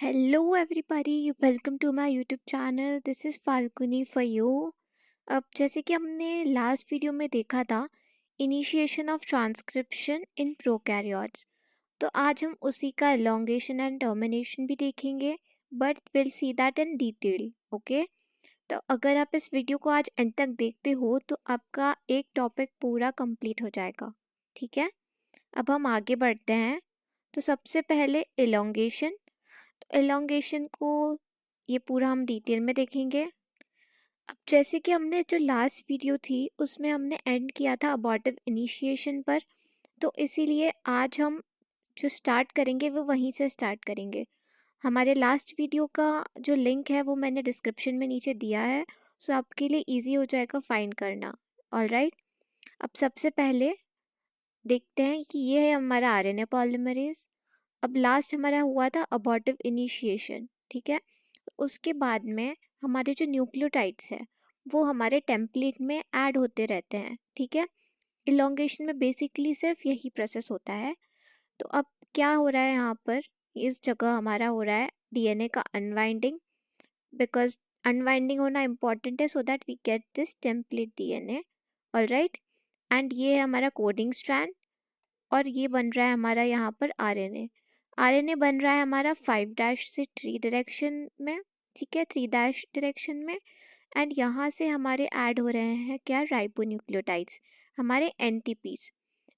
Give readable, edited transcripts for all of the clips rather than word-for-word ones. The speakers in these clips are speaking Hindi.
Hello everybody, welcome to my YouTube channel. This is Falguni for you. अब जैसे कि हमने लास्ट वीडियो में देखा था initiation of transcription in prokaryotes, तो आज हम उसी का एलोंगेशन एंड टर्मिनेशन भी देखेंगे, but will see that in detail. Okay, तो अगर आप इस वीडियो को आज एंड तक देखते हो तो आपका एक टॉपिक पूरा कंप्लीट हो जाएगा. ठीक है, अब हम आगे बढ़ते हैं. तो सबसे पहले एलोंगेशन. एलोंगेशन को ये पूरा हम डिटेल में देखेंगे. अब जैसे कि हमने जो लास्ट वीडियो थी उसमें हमने एंड किया था अबॉर्टिव इनिशिएशन पर, तो इसीलिए आज हम जो स्टार्ट करेंगे वो वहीं से स्टार्ट करेंगे. हमारे लास्ट वीडियो का जो लिंक है वो मैंने डिस्क्रिप्शन में नीचे दिया है, सो आपके लिए इजी हो जाएगा फाइंड करना. ऑलराइट, अब सबसे पहले देखते हैं कि ये है हमारा आरएनए पॉलीमरेज. अब लास्ट हमारा हुआ था अबॉर्टिव इनिशिएशन. ठीक है, उसके बाद में हमारे जो न्यूक्लियोटाइड्स हैं वो हमारे टेम्पलेट में ऐड होते रहते हैं. ठीक है, इलोंगेशन में बेसिकली सिर्फ यही प्रोसेस होता है. तो अब क्या हो रहा है यहाँ पर, इस जगह हमारा हो रहा है डीएनए का अनवाइंडिंग, बिकॉज अनवाइंडिंग होना इम्पॉर्टेंट है so that we get this template DNA. Alright, and ये है हमारा कोडिंग स्ट्रैंड और ये बन रहा है हमारा यहाँ पर आरएनए. आरएनए बन रहा है हमारा 5' से 3 डायरेक्शन में. ठीक है, 3' डायरेक्शन में. एंड यहाँ से हमारे ऐड हो रहे हैं क्या, राइबोन्यूक्लियोटाइड्स, हमारे एनटीपीज.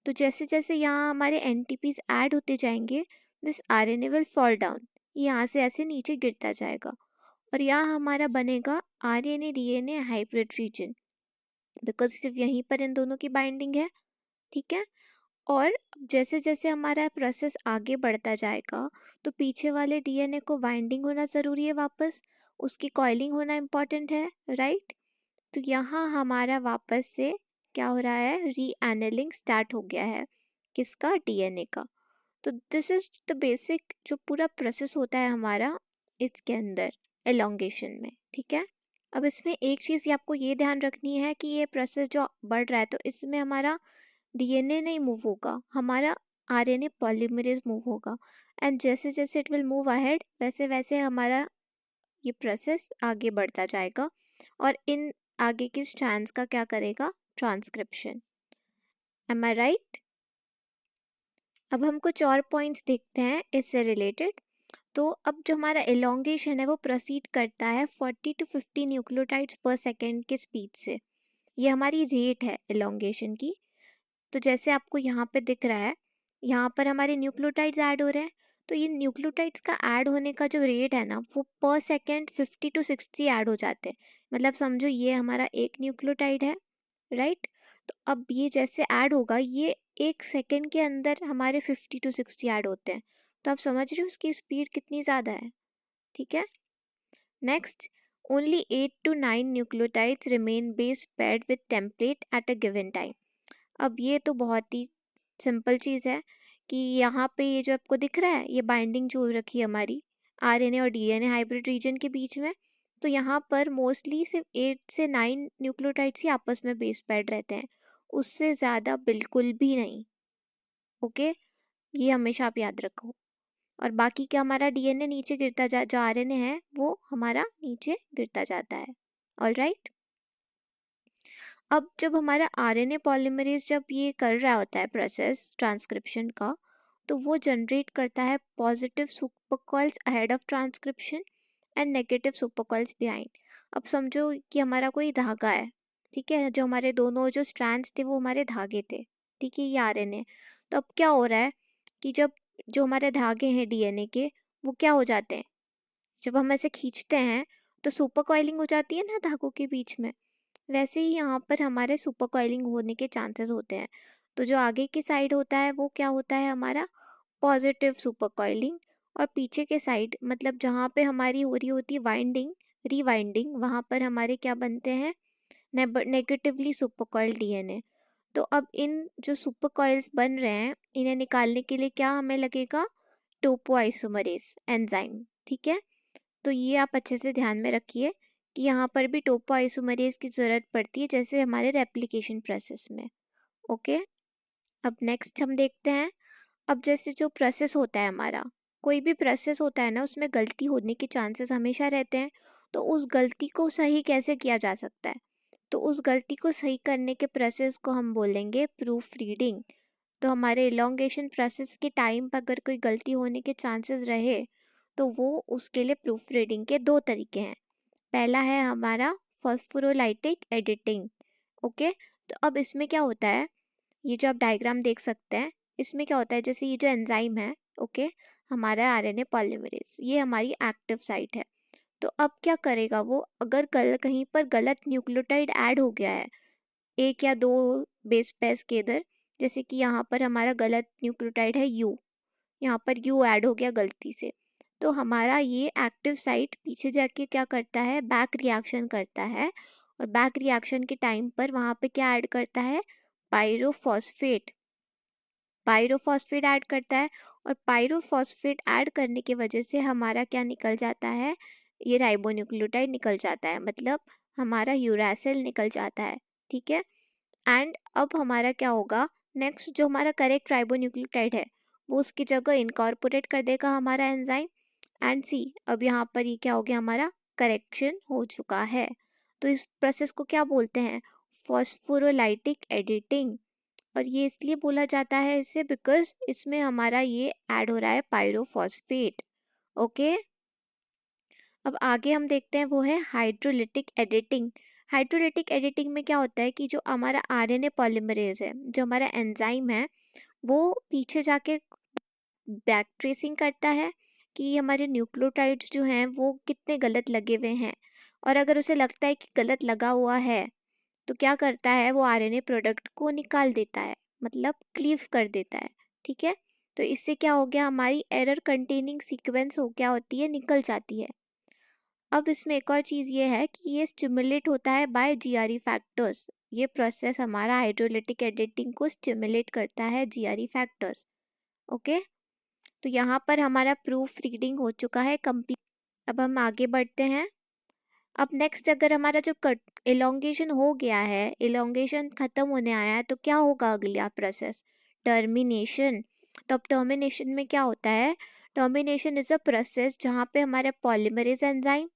तो जैसे जैसे यहाँ हमारे एनटीपीज ऐड होते जाएंगे this RNA will fall down, यहाँ से ऐसे नीचे गिरता जाएगा और यहाँ हमारा बनेगा RNA DNA hybrid region, because सिर्फ यहीं पर इन दोनों की बाइंडिंग है. ठीक है, और जैसे जैसे हमारा प्रोसेस आगे बढ़ता जाएगा तो पीछे वाले डीएनए को बाइंडिंग होना ज़रूरी है, वापस उसकी कॉइलिंग होना इम्पॉर्टेंट है. राइट, तो यहाँ हमारा वापस से क्या हो रहा है, रीएनेलिंग स्टार्ट हो गया है, किसका, डीएनए का. तो दिस इज द बेसिक जो पूरा प्रोसेस होता है हमारा इसके अंदर एलोंगेशन में. ठीक है, अब इसमें एक चीज़ आपको ये ध्यान रखनी है कि ये प्रोसेस जो बढ़ रहा है तो इसमें हमारा डीएनए नहीं मूव होगा, हमारा आरएनए पॉलीमरेज मूव होगा. एंड जैसे जैसे इट विल मूव अहेड वैसे वैसे हमारा ये प्रोसेस आगे बढ़ता जाएगा और इन आगे के स्ट्रैंड्स का क्या करेगा, ट्रांसक्रिप्शन. एम आई राइट. अब हम कुछ और पॉइंट्स देखते हैं इससे रिलेटेड. तो अब जो हमारा एलोंगेशन है वो प्रोसीड करता है 40 to 50 न्यूक्लियोटाइड्स पर सेकेंड के स्पीड से. ये हमारी रेट है एलोंगेशन की. तो जैसे आपको यहाँ पे दिख रहा है, यहाँ पर हमारे न्यूक्लियोटाइड्स ऐड हो रहे हैं, तो ये न्यूक्लियोटाइड्स का ऐड होने का जो रेट है ना वो पर सेकेंड 50 to 60 ऐड हो जाते हैं. मतलब समझो ये हमारा एक न्यूक्लियोटाइड है, राइट. तो अब ये जैसे ऐड होगा ये एक सेकेंड के अंदर हमारे 50 to 60 ऐड होते हैं. तो आप समझ रहे हो उसकी स्पीड कितनी ज़्यादा है. ठीक है, next, only 8 to 9 nucleotides remain base paired with template at a given time. अब ये तो बहुत ही सिंपल चीज़ है कि यहाँ पे ये जो आपको दिख रहा है ये बाइंडिंग जो हो रखी है हमारी आरएनए और डीएनए हाइब्रिड रीजन के बीच में, तो यहाँ पर मोस्टली सिर्फ 8 से 9 न्यूक्लियोटाइड्स ही आपस में बेस पेयर्ड रहते हैं, उससे ज़्यादा बिल्कुल भी नहीं. ओके, ये हमेशा आप याद रखो. और बाकी क्या, हमारा डीएनए नीचे गिरता जो आरएनए है वो हमारा नीचे गिरता जाता है. ऑलराइट, अब जब हमारा आरएनए पॉलीमरेज जब ये कर रहा होता है प्रोसेस ट्रांसक्रिप्शन का, तो वो जनरेट करता है positive supercoils ahead of transcription and negative supercoils behind. अब समझो कि हमारा कोई धागा है, ठीक है, जो हमारे दोनों जो स्ट्रैंड्स थे वो हमारे धागे थे. ठीक है, ये आरएनए. तो अब क्या हो रहा है कि जब जो हमारे धागे हैं डीएनए के वो क्या हो जाते हैं, जब हम ऐसे खींचते हैं तो सुपर कॉइलिंग हो जाती है ना धागों के बीच में, वैसे ही यहाँ पर हमारे सुपर कॉइलिंग होने के चांसेस होते हैं. तो जो आगे की साइड होता है वो क्या होता है, हमारा पॉजिटिव सुपर कॉइलिंग. और पीछे के साइड मतलब जहाँ पे हमारी हो रही होती है वाइंडिंग, रीवाइंडिंग, वहाँ पर हमारे क्या बनते हैं, नेगेटिवली सुपर कॉइल्ड डीएनए. तो अब इन जो सुपर कॉइल्स बन रहे हैं इन्हें निकालने के लिए क्या हमें लगेगा, टोपोआइसोमरेज एंजाइम. ठीक है, तो ये आप अच्छे से ध्यान में रखिए कि यहाँ पर भी टोपोआइसोमरेज की ज़रूरत पड़ती है जैसे हमारे रेप्लिकेशन प्रोसेस में. ओके, अब नेक्स्ट हम देखते हैं. अब जैसे जो प्रोसेस होता है हमारा कोई भी प्रोसेस होता है ना, उसमें गलती होने के चांसेस हमेशा रहते हैं। तो उस गलती को सही कैसे किया जा सकता है? तो उस गलती को सही करने के प्रोसेस को हम बोलेंगे प्रूफ रीडिंग। तो हमारे इलोंगेशन प्रोसेस के टाइम पर अगर कोई गलती होने के चांसेस रहे तो वो उसके लिए प्रूफ रीडिंग के दो तरीके हैं। पहला है हमारा फॉस्फोरोलाइटिक एडिटिंग। ओके, तो अब इसमें क्या होता है, ये जो आप डायग्राम देख सकते हैं, इसमें क्या होता है, जैसे ये जो एंजाइम है, ओके, हमारा आरएनए पॉलीमरेज, ये हमारी एक्टिव साइट है। तो अब क्या करेगा वो, अगर कहीं पर गलत न्यूक्लियोटाइड ऐड हो गया है एक या दो बेस पेयर्स के इधर, जैसे कि यहाँ पर हमारा गलत न्यूक्लियोटाइड है यू, यहाँ पर यू ऐड हो गया गलती से, तो हमारा ये एक्टिव साइट पीछे जाके क्या करता है, बैक रिएक्शन करता है। और बैक रिएक्शन के टाइम पर वहाँ पे क्या ऐड करता है, पायरोफॉस्फेट। पायरोफॉस्फेट ऐड करता है, और पायरोफॉस्फेट ऐड करने की वजह से हमारा क्या निकल जाता है, ये राइबोन्यूक्लियोटाइड निकल जाता है, मतलब हमारा यूरासिल निकल जाता है। ठीक है, एंड अब हमारा क्या होगा, नेक्स्ट जो हमारा करेक्ट राइबोन्यूक्लियोटाइड है वो उसकी जगह इनकॉर्पोरेट कर देगा हमारा एंजाइम। एंड सी, अब यहाँ पर ये क्या हो गया, हमारा करेक्शन हो चुका है। तो इस प्रोसेस को क्या बोलते हैं, फॉस्फोरोलाइटिक एडिटिंग। और ये इसलिए बोला जाता है इससे बिकॉज इसमें हमारा ये ऐड हो रहा है पायरोफॉस्फेट। ओके, अब आगे हम देखते हैं वो है हाइड्रोलिटिक एडिटिंग। हाइड्रोलिटिक एडिटिंग में क्या होता है कि जो हमारा आरएनए पॉलीमरेज है, जो हमारा एंजाइम है, वो पीछे जाके बैक ट्रेसिंग करता है कि हमारे न्यूक्लियोटाइड्स जो हैं वो कितने गलत लगे हुए हैं। और अगर उसे लगता है कि गलत लगा हुआ है तो क्या करता है, वो आरएनए प्रोडक्ट को निकाल देता है, मतलब क्लीव कर देता है। ठीक है, तो इससे क्या हो गया, हमारी एरर कंटेनिंग सीक्वेंस हो क्या होती है, निकल जाती है। अब इसमें एक और चीज़ ये है कि ये स्टिमुलेट होता है बाय जीआरई फैक्टर्स। ये प्रोसेस हमारा हाइड्रोलिटिक एडिटिंग को स्टिमुलेट करता है जीआरई फैक्टर्स। ओके, तो यहाँ पर हमारा प्रूफ रीडिंग हो चुका है कंप्लीट। अब हम आगे बढ़ते हैं। अब नेक्स्ट, अगर हमारा जो इलोंगेशन हो गया है, इलोंगेशन खत्म होने आया है, तो क्या होगा अगला प्रोसेस, टर्मिनेशन। तो अब टर्मिनेशन में क्या होता है, टर्मिनेशन इज अ प्रोसेस जहाँ पे हमारा पॉलीमरेज एंजाइम,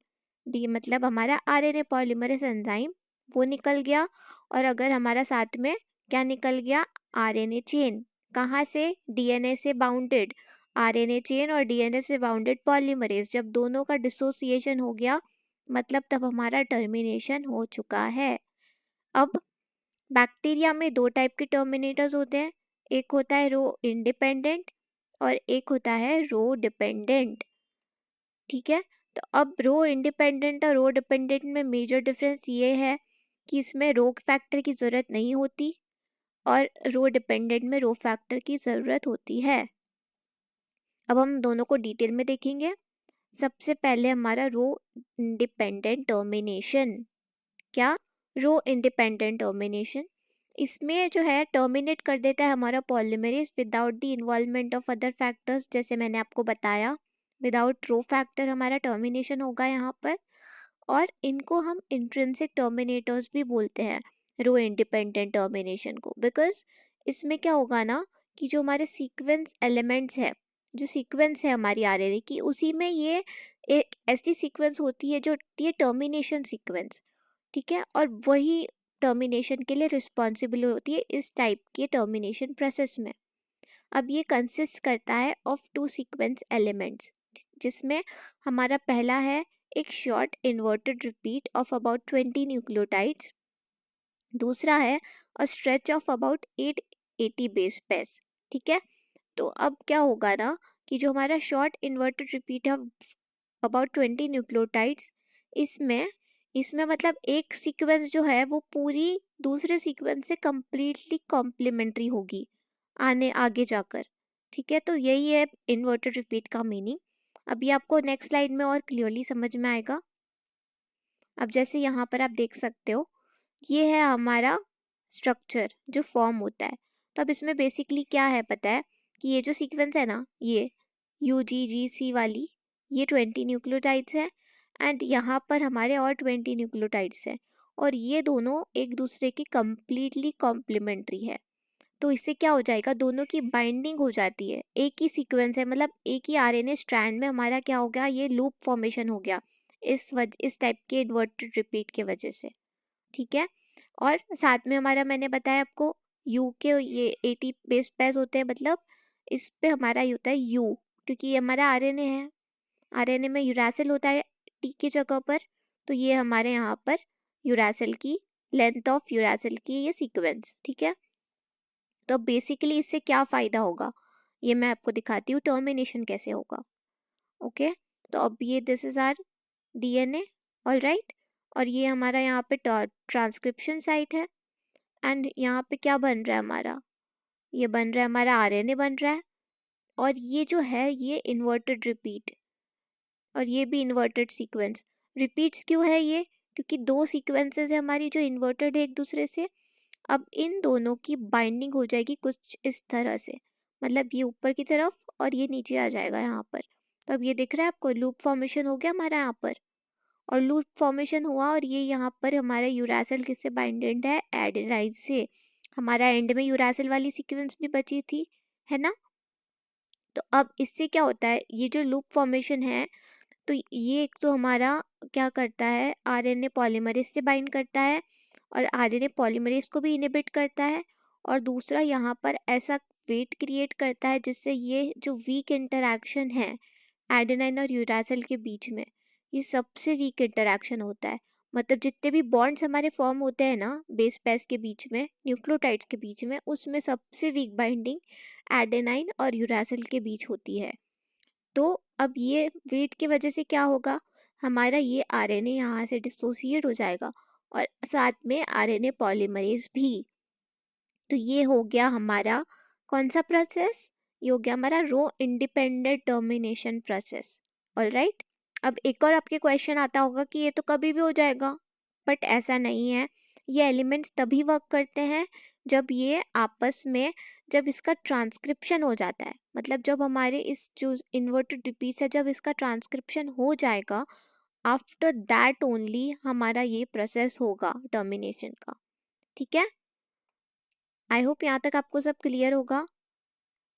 डी मतलब हमारा आरएनए पॉलीमरेज एंजाइम, वो निकल गया। और अगर हमारा साथ में क्या निकल गया, आरएनए चेन, कहाँ से, डीएनए से बाउंडेड आरएनए चेन और डीएनए से बाउंडेड पॉलीमरेज, जब दोनों का डिसोसिएशन हो गया मतलब तब हमारा टर्मिनेशन हो चुका है। अब बैक्टीरिया में दो टाइप के टर्मिनेटर्स होते हैं, एक होता है रो इंडिपेंडेंट और एक होता है रो डिपेंडेंट। ठीक है, तो अब रो इंडिपेंडेंट और रो डिपेंडेंट में मेजर डिफरेंस ये है कि इसमें रो फैक्टर की ज़रूरत नहीं होती और रो डिपेंडेंट में रो फैक्टर की ज़रूरत होती है। अब हम दोनों को डिटेल में देखेंगे। सबसे पहले हमारा रो इंडिपेंडेंट टर्मिनेशन। क्या, रो इंडिपेंडेंट टर्मिनेशन, इसमें जो है टर्मिनेट कर देता है हमारा polymerase without the involvement of other factors, जैसे मैंने आपको बताया विदाउट रो फैक्टर हमारा टर्मिनेशन होगा यहाँ पर। और इनको हम इंट्रिंसिक टर्मिनेटर्स भी बोलते हैं, रो इंडिपेंडेंट टर्मिनेशन को, बिकॉज इसमें क्या होगा ना कि जो हमारे सीक्वेंस एलिमेंट्स है, जो सीक्वेंस है हमारी आरएनए की, उसी में ये एक ऐसी सीक्वेंस होती है जो होती है टर्मिनेशन सीक्वेंस। ठीक है, और वही टर्मिनेशन के लिए रिस्पॉन्सिबल होती है इस टाइप के टर्मिनेशन प्रोसेस में। अब ये कंसिस्ट करता है ऑफ टू सीक्वेंस एलिमेंट्स, जिसमें हमारा पहला है एक short inverted repeat of about 20 nucleotides, दूसरा है a stretch of about 880 base pairs. ठीक है, तो अब क्या होगा ना कि जो हमारा शॉर्ट इन्वर्टेड रिपीट है अबाउट 20 न्यूक्लियोटाइड्स, इसमें इसमें मतलब एक सीक्वेंस जो है वो पूरी दूसरे सीक्वेंस से कम्प्लीटली कॉम्प्लीमेंट्री होगी आने आगे जाकर। ठीक है, तो यही है इन्वर्टेड रिपीट का मीनिंग। अभी आपको नेक्स्ट स्लाइड में और क्लियरली समझ में आएगा। अब जैसे यहाँ पर आप देख सकते हो, ये है हमारा स्ट्रक्चर जो फॉर्म होता है। तो अब इसमें बेसिकली क्या है पता है कि ये जो सीक्वेंस है ना, ये UGGC वाली, ये 20 न्यूक्लियोटाइड्स हैं एंड यहाँ पर हमारे और 20 न्यूक्लियोटाइड्स हैं, और ये दोनों एक दूसरे के कम्प्लीटली कॉम्प्लीमेंट्री है। तो इससे क्या हो जाएगा, दोनों की बाइंडिंग हो जाती है, एक ही सीक्वेंस है, मतलब एक ही आरएनए स्ट्रैंड में हमारा क्या हो गया, ये लूप फॉर्मेशन हो गया इस टाइप के इन्वर्टेड रिपीट के वजह से, ठीक है। और साथ में हमारा मैंने बताया आपको यू के ये 80 बेस पेयर्स होते हैं, मतलब इस पे हमारा ये होता है यू, क्योंकि ये हमारा आरएनए है, आरएनए में यूरासिल होता है टी की जगह पर, तो ये हमारे यहाँ पर यूरासिल की लेंथ ऑफ यूरासिल की ये सीक्वेंस, ठीक है। तो बेसिकली इससे क्या फ़ायदा होगा ये मैं आपको दिखाती हूँ, टर्मिनेशन कैसे होगा। ओके, तो अब ये this is our DNA, all right, और ये हमारा यहाँ पे ट्रांसक्रिप्शन साइट है, एंड यहाँ पे क्या बन रहा है हमारा, ये बन रहा है हमारा आरएनए बन रहा है, और ये जो है ये इन्वर्टेड रिपीट, और ये भी इन्वर्टेड सीक्वेंस। रिपीट्स क्यों है ये, क्योंकि दो सीक्वेंसेस है हमारी जो इन्वर्टेड है एक दूसरे से। अब इन दोनों की बाइंडिंग हो जाएगी कुछ इस तरह से, मतलब ये ऊपर की तरफ और ये नीचे आ जाएगा यहाँ पर। तो अब ये दिख रहा है आपको, लूप फॉर्मेशन हो गया हमारा यहाँ पर, और लूप फॉर्मेशन हुआ, और ये यहाँ पर हमारा यूरासिल किससे बाइंडेड है, एडेनाइन से। हमारा एंड में यूरासिल वाली सीक्वेंस भी बची थी, है ना। तो अब इससे क्या होता है, ये जो लूप फॉर्मेशन है, तो ये एक तो हमारा क्या करता है, आरएनए पॉलीमरेज से बाइंड करता है, और आरएनए पॉलीमरेज को भी इनहिबिट करता है, और दूसरा यहाँ पर ऐसा वेट क्रिएट करता है जिससे ये जो वीक इंटरैक्शन है एडेनाइन और यूरासिल के बीच में, ये सबसे वीक इंटरैक्शन होता है। मतलब जितने भी बॉन्ड्स हमारे फॉर्म होते हैं ना बेस पेयर्स के बीच में, न्यूक्लियोटाइड्स के बीच में, उसमें सबसे वीक बाइंडिंग एडेनाइन और यूरासिल के बीच होती है। तो अब ये वेट की वजह से क्या होगा, हमारा ये आरएनए यहाँ से डिसोसिएट हो जाएगा, और साथ में आरएनए पॉलीमरेज भी। तो ये हो गया हमारा कौन सा प्रोसेस, ये हो गया हमारा rho independent termination process, all right. अब एक और आपके क्वेश्चन आता होगा कि ये तो कभी भी हो जाएगा, बट ऐसा नहीं है। ये एलिमेंट्स तभी वर्क करते हैं जब ये आपस में, जब इसका ट्रांसक्रिप्शन हो जाता है, मतलब जब हमारे इस जो इन्वर्टेड रिपीट्स है जब इसका ट्रांसक्रिप्शन हो जाएगा, आफ्टर दैट ओनली हमारा ये प्रोसेस होगा टर्मिनेशन का, ठीक है। आई होप यहाँ तक आपको सब क्लियर होगा।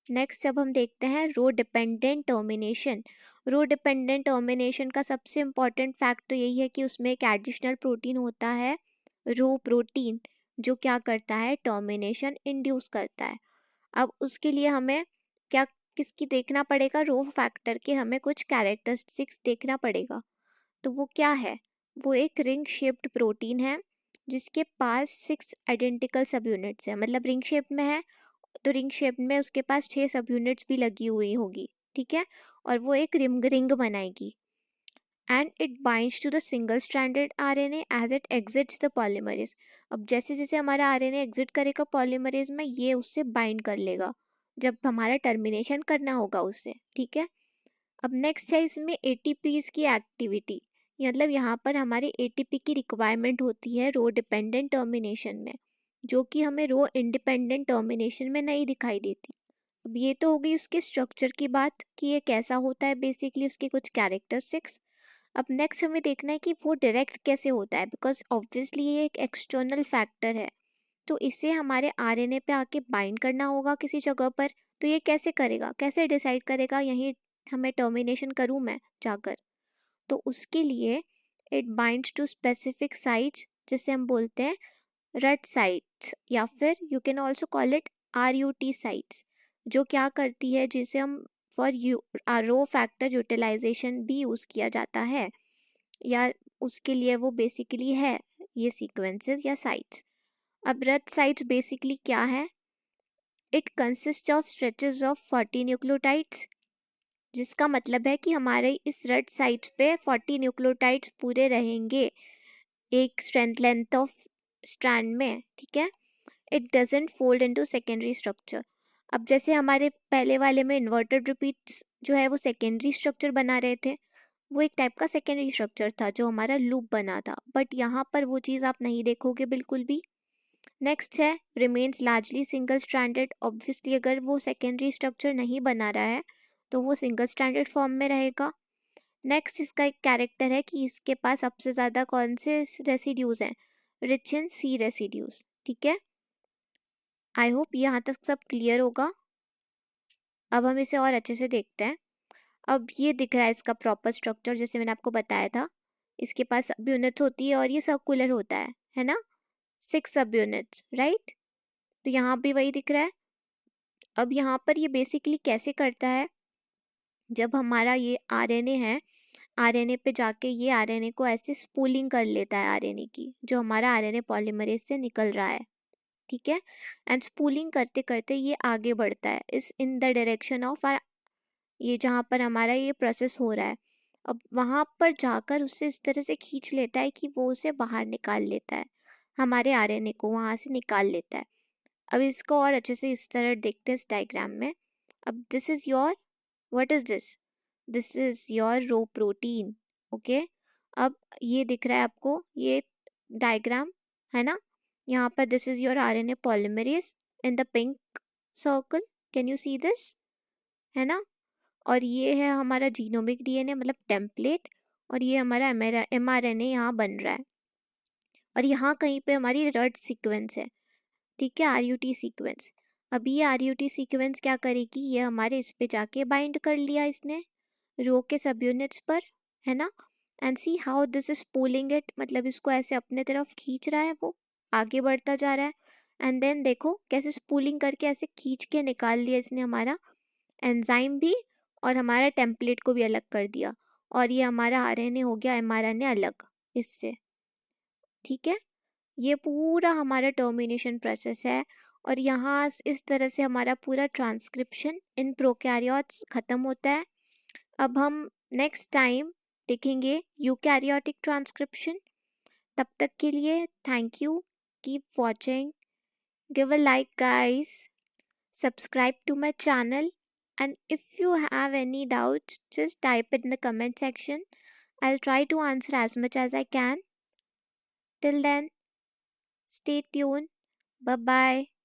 नेक्स्ट जब हम देखते हैं रो डिपेंडेंट टर्मिनेशन। रो डिपेंडेंट टर्मिनेशन का सबसे इम्पॉर्टेंट फैक्ट तो यही है कि उसमें एक एडिशनल प्रोटीन होता है, रो प्रोटीन, जो क्या करता है, टर्मिनेशन इंड्यूस करता है। अब उसके लिए हमें क्या किसकी देखना पड़ेगा, रो फैक्टर के हमें कुछ कैरेक्टरिस्टिक्स देखना पड़ेगा। तो वो क्या है, वो एक रिंग शेप्ड प्रोटीन है जिसके पास 6 आइडेंटिकल सब यूनिट्स है, मतलब रिंग शेप में है तो रिंग शेप में उसके पास 6 सब यूनिट्स भी लगी हुई होगी, ठीक है, और वो एक रिंग रिंग बनाएगी। And it binds to the single stranded RNA as it exits the polymerase. अब जैसे जैसे हमारा आरएनए एग्जिट करेगा पॉलीमरेज में, ये उससे बाइंड कर लेगा जब हमारा टर्मिनेशन करना होगा उससे, ठीक है। अब नेक्स्ट है इसमें एटीपीज की एक्टिविटी, मतलब यहाँ पर हमारे एटीपी की रिक्वायरमेंट होती है रो डिपेंडेंट टर्मिनेशन में, जो कि हमें रो इंडिपेंडेंट टर्मिनेशन में नहीं दिखाई देती। अब ये तो हो गई उसके स्ट्रक्चर की बात कि ये कैसा होता है, बेसिकली उसके कुछ कैरेक्टरिस्टिक्स। अब नेक्स्ट हमें देखना है कि वो डायरेक्ट कैसे होता है, बिकॉज ऑब्वियसली ये एक एक्सटर्नल फैक्टर है, तो इसे हमारे आरएनए पे आके बाइंड करना होगा किसी जगह पर। तो ये कैसे करेगा, कैसे डिसाइड करेगा यहीं हमें टर्मिनेशन करूँ मैं जाकर, तो उसके लिए it binds to specific sites जिसे हम बोलते हैं रट साइट्स, या फिर you can also call it RUT sites, जो क्या करती है, जिसे हम फॉर रो फैक्टर यूटिलाइजेशन भी यूज़ किया जाता है, या उसके लिए वो बेसिकली है ये सीक्वेंसेस या साइट्स। अब रट साइट्स बेसिकली क्या है, it consist of stretches of 40 nucleotides, जिसका मतलब है कि हमारे इस रट साइट्स पे 40 न्यूक्लियोटाइड्स पूरे रहेंगे एक स्ट्रेंथ लेंथ ऑफ स्ट्रैंड में, ठीक है। It doesn't fold into secondary structure. अब जैसे हमारे पहले वाले में इन्वर्टेड रिपीट्स जो है वो सेकेंडरी स्ट्रक्चर बना रहे थे, वो एक टाइप का सेकेंडरी स्ट्रक्चर था जो हमारा लूप बना था, बट यहाँ पर वो चीज़ आप नहीं देखोगे बिल्कुल भी। नेक्स्ट है remains largely single stranded. Obviously अगर वो सेकेंडरी स्ट्रक्चर नहीं बना रहा है तो वो सिंगल स्ट्रैंडेड फॉर्म में रहेगा। नेक्स्ट इसका एक कैरेक्टर है कि इसके पास सबसे ज़्यादा कौन से रेसिड्यूज़ हैं, रिच इन C रेसिड्यूज़, ठीक है। आई होप यहाँ तक सब क्लियर होगा। अब हम इसे और अच्छे से देखते हैं। अब ये दिख रहा है इसका प्रॉपर स्ट्रक्चर, जैसे मैंने आपको बताया था। इसके पास सब यूनिट्स होती है और ये सर्कुलर होता है ना। 6 सब यूनिट्स, राइट। तो यहाँ भी वही दिख रहा है। अब यहाँ पर ये बेसिकली कैसे करता है, जब हमारा ये आरएनए है, आरएनए पे जाके ये आरएनए को ऐसे स्पूलिंग कर लेता है, आरएनए की जो हमारा आरएनए पॉलीमरेज से निकल रहा है, ठीक है। एंड स्पूलिंग करते करते ये आगे बढ़ता है इस in the direction of R, ये जहाँ पर हमारा ये प्रोसेस हो रहा है। अब वहाँ पर जाकर उससे इस तरह से खींच लेता है कि वो उसे बाहर निकाल लेता है, हमारे आरएनए को वहाँ से निकाल लेता है। अब इसको और अच्छे से इस तरह देखते हैं इस डायग्राम में। अब this is your, what is this, this is your row protein, okay. अब ये दिख रहा है आपको ये डायग्राम, है ना। यहाँ पर this is your RNA polymerase in the pink circle, can you see this, है ना। और ये है हमारा जीनोमिक डीएनए मतलब टेम्पलेट, और ये हमारा एमआरएनए यहाँ बन रहा है। और यहाँ कहीं पे हमारी रट सीक्वेंस है, ठीक है, आरयूटी सीक्वेंस। अभी ये आरयूटी सीक्वेंस क्या करेगी, ये हमारे इस पे जाके बाइंड कर लिया इसने रो के सब यूनिट्स पर, है ना। And see how this is pulling it, मतलब इसको ऐसे अपने तरफ खींच रहा है, वो आगे बढ़ता जा रहा है। एंड देन देखो कैसे स्पूलिंग करके ऐसे खींच के निकाल लिया इसने हमारा एंजाइम भी, और हमारा टेम्पलेट को भी अलग कर दिया। और ये हमारा आरएनए हो गया एमआरएनए अलग इससे, ठीक है। ये पूरा हमारा टर्मिनेशन प्रोसेस है। और यहाँ इस तरह से हमारा पूरा ट्रांसक्रिप्शन इन प्रोकैरियोट्स ख़त्म होता है। अब हम नेक्स्ट टाइम देखेंगे यूकैरियोटिक ट्रांसक्रिप्शन। तब तक के लिए thank you, keep watching, give a like guys, subscribe to my channel, and if you have any doubts just type it in the comment section. I'll try to answer as much as I can. Till then, stay tuned. Bye bye.